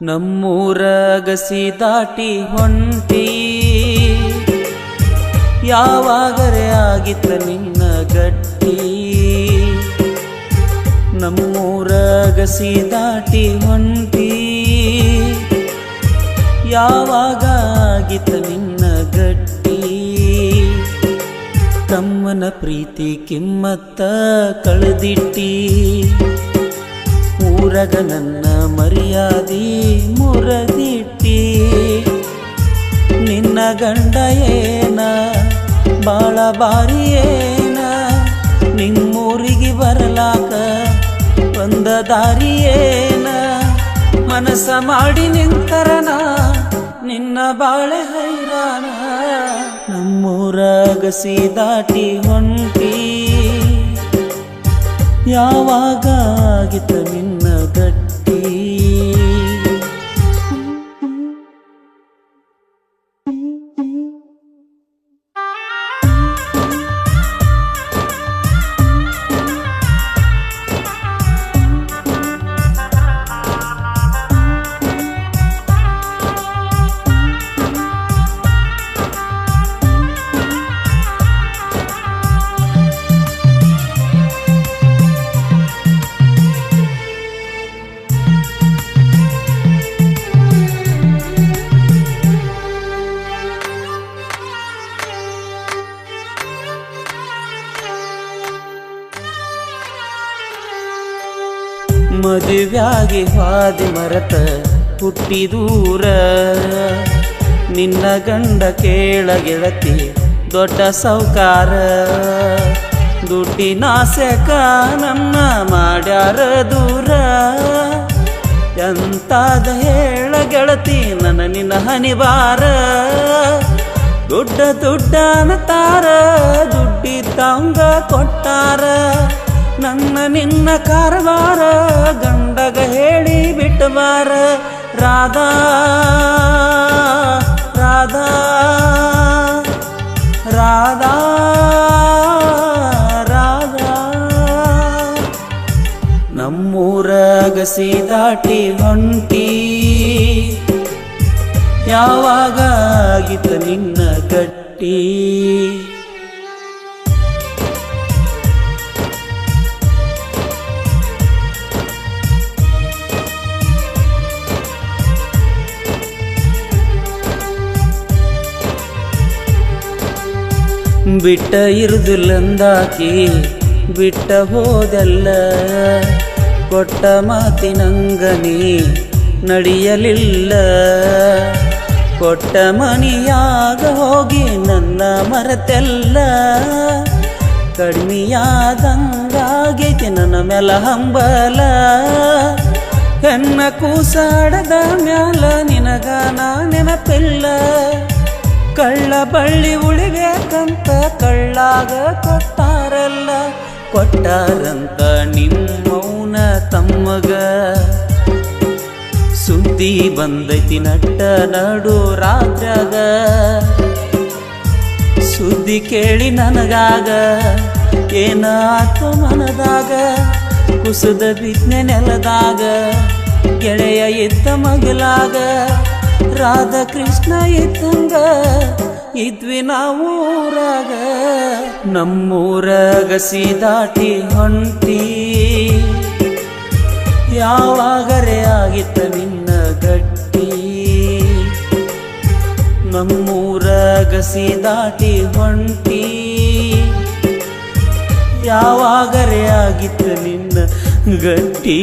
ನಮ್ಮೂರ ಗಸಿ ದಾಟಿ ಹೊಂಟಿ ಯಾವಾಗರೆ ಆಗಿತ್ತ ನಿನ್ನ ಗಟ್ಟಿ. ನಮ್ಮೂರ ಗಸಿ ದಾಟಿ ಹೊಂಟಿ ಯಾವಾಗ ಆಗಿತ್ತ ನಿನ್ನ ಗಟ್ಟಿ. ತಮ್ಮನ ಪ್ರೀತಿ ಕಿಮ್ಮತ್ತ ಕಳೆದಿಟ್ಟಿ, ಊರಗ ನನ್ನ ಮರ್ಯಾದಿ ಮುರದಿಟ್ಟಿ. ನಿನ್ನ ಗಂಡ ಏನ ಬಾಳ ಬಾರಿ ಏನ, ನಿಮ್ಮೂರಿಗೆ ಬರಲಾಕ ಒಂದ ದಾರಿ ಏನ. ಮನಸ್ಸ ಮಾಡಿ ನಿಂತರನ ನಿನ್ನ ಬಾಳೆ ಹೈರಾಣ. ನಮ್ಮೂರ ಗಸಿ ದಾಟಿ ಹೊಂಟಿ ಯಾವಾಗ ಆಗಿತ್ತ ನಿನ್ನ ಗಟ್ಟಿ. ಮದುವ್ಯಾಗಿ ಹಾದಿ ಮರತ ಹುಟ್ಟಿದೂರ, ನಿನ್ನ ಗಂಡ ಕೇಳ ಗೆಳತಿ ದೊಡ್ಡ ಸೌಕಾರ. ದುಡ್ಡಿನಾಸೆಕ ನನ್ನ ಮಾಡ್ಯಾರ ದೂರ, ಎಂತಾದ ಹೇಳ ಗೆಳತಿ ನನ್ನ ನಿನ್ನ ಹನಿವಾರ. ದೊಡ್ಡ ದುಡ್ಡನತಾರ ದುಡ್ಡಿದ್ದಂಗ ಕೊಟ್ಟಾರ, ನನ್ನ ನಿನ್ನ ಕಾರವಾರ ಗಂಡಗ ಹೇಳಿ ಬಿಟ್ಟವಾರ. ರಾಧಾ ರಾಧಾ ರಾಧಾ ರಾಧಾ. ನಮ್ಮೂರ ಗಸಿ ದಾಟಿ ಹೊಂಟಿ ಯಾವಾಗ ಆಗಿತ್ತ ನಿನ್ನ ಗಟ್ಟಿ. ಬಿಟ್ಟ ಇರುದಿಲ್ಲಂದಾಕಿ ಬಿಟ್ಟ ಹೋದಲ್ಲ, ಕೊಟ್ಟ ಮಾತಿನಂಗ ನೀ ನಡೆಯಲಿಲ್ಲ. ಕೊಟ್ಟ ಮನಿಯಾಗ ಹೋಗಿ ನನ್ನ ಮರೆತೆಲ್ಲ, ಕಡಿಮೆಯಾದಂಗಾಗೈತಿ ನನ್ನ ಮ್ಯಾಲ ಹಂಬಲ. ಹೆಣ್ಣ ಕೂಸಾಡದ ಮ್ಯಾಲ ನಿನಗ ನಾ ನೆನಪಿಲ್ಲ, ಕಳ್ಳ ಬಳ್ಳಿ ಉಳಿಬೇಕಂತ ಕಳ್ಳಾಗ ಕೊಟ್ಟಾರಲ್ಲ. ಕೊಟ್ಟಾರಂತ ನಿಮ್ಮೌನ ತಮ್ಮಗ ಸುದ್ದಿ ಬಂದೈತಿ ನಟ್ಟ ನಡು ರಾತ್ರ್ಯಾಗ. ಸುದ್ದಿ ಕೇಳಿ ನನಗಾಗ ಏನಾತು ಮನದಾಗ, ಕುಸದ ಬಿದ್ನೆ ನೆಲದಾಗ ಗೆಳೆಯ ಇದ್ದ ಮಗಲಾಗ. ರಾಧಾ ಕೃಷ್ಣ ಇದ್ದಂಗ ಇದ್ವಿ ನಾವು ಊರಾಗ. ನಮ್ಮೂರ ಗಸಿ ದಾಟಿ ಹೊಂಟಿ ಯಾವಾಗರೆ ಆಗಿತ್ತ ನಿನ್ನ ಗಟ್ಟಿ. ನಮ್ಮೂರ ಗಸಿ ದಾಟಿ ಹೊಂಟಿ ಯಾವಾಗರೆ ಆಗಿತ್ತ ನಿನ್ನ ಗಟ್ಟಿ.